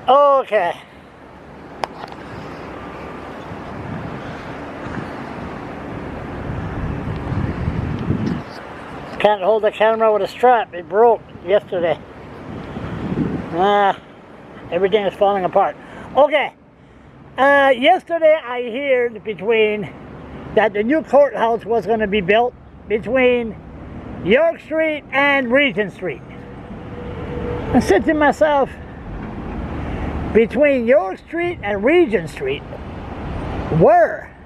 Okay. Can't hold the camera with a strap. It broke yesterday. Everything is falling apart. Okay. Yesterday I heard that the new courthouse was going to be built between York Street and Regent Street. I said to myself, between York Street and Regent Street, where?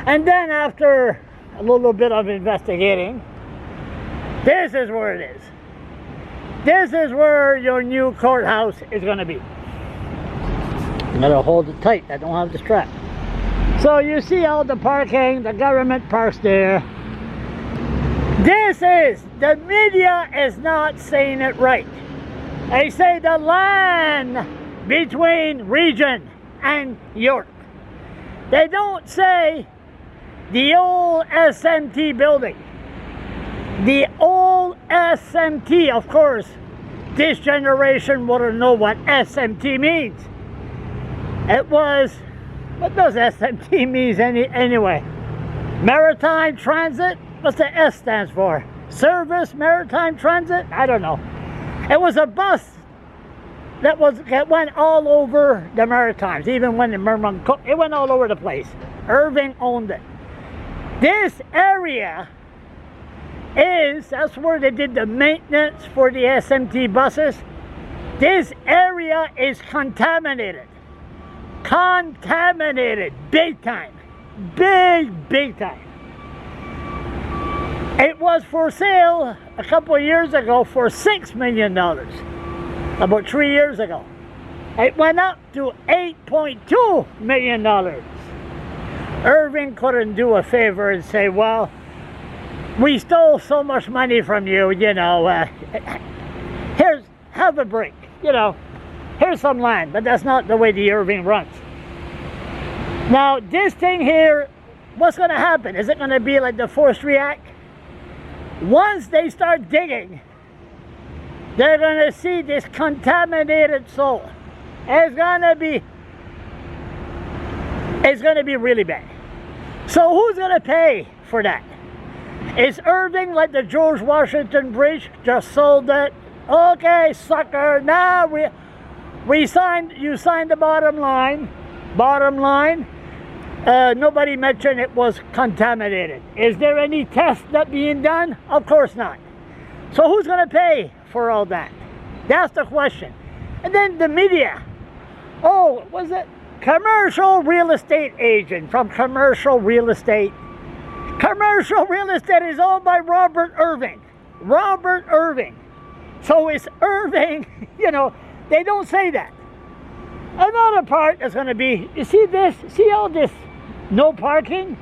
And then after a little bit of investigating, this is where it is. This is where your new courthouse is going to be. You gotta hold it tight. I don't have the strap. So you see all the parking, the government parks there. The media is not saying it right. They say the land between Regent and York. They don't say the old SMT building. The old SMT, of course, this generation wouldn't know what SMT means. It was, what does SMT mean anyway? Maritime Transit? What's the S stands for? Service Maritime Transit? I don't know. It was a bus that went all over the Maritimes, even when it went all over the place. Irving owned it. This area that's where they did the maintenance for the SMT buses. This area is contaminated. Contaminated, big time. Big time. It was for sale a couple of years ago for $6 million. About 3 years ago. It went up to $8.2 million. Irving couldn't do a favor and say, well, we stole so much money from you, you know, have a break, you know, here's some land. But that's not the way the Irving runs. Now, this thing here, what's going to happen? Is it going to be like the Forestry Act? Once they start digging, they're going to see this contaminated soil. It's going to be really bad. So who's going to pay for that? Is Irving like the George Washington Bridge? Just sold it. Okay, sucker. Now you signed the bottom line. Nobody mentioned it was contaminated. Is there any test that being done? Of course not. So who's going to pay for all that? That's the question. And then the media. Oh, was it commercial real estate agent from Commercial Real Estate? Commercial real estate is owned by Robert Irving. Robert Irving. So it's Irving, you know, they don't say that. Another part is going to be, you see this? See all this no parking?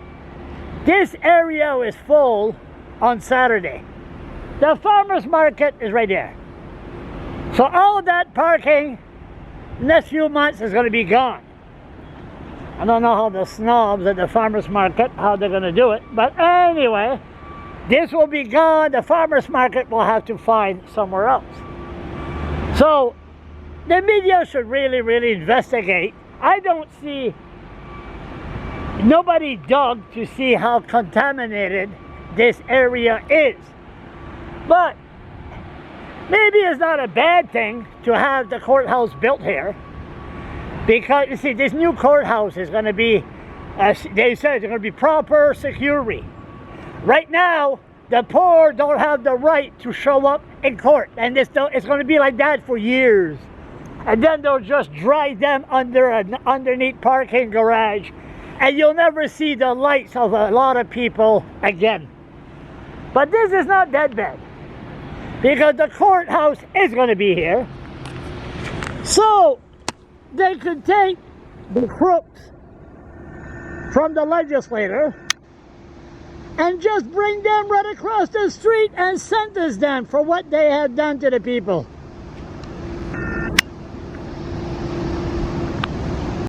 This area is full on Saturday. The farmer's market is right there. So all of that parking next few months is going to be gone. I don't know how the snobs at the farmer's market, how they're going to do it. But anyway, this will be gone. The farmer's market will have to find somewhere else. So the media should really investigate. I don't see, nobody dug to see how contaminated this area is. But maybe it's not a bad thing to have the courthouse built here. Because, you see, this new courthouse is going to be, they said it's going to be proper security. Right now, the poor don't have the right to show up in court. And it's going to be like that for years. And then they'll just drive them under an underneath parking garage. And you'll never see the lights of a lot of people again. But this is not that bad. Because the courthouse is going to be here. So they could take the crooks from the legislature and just bring them right across the street and sentence them for what they have done to the people.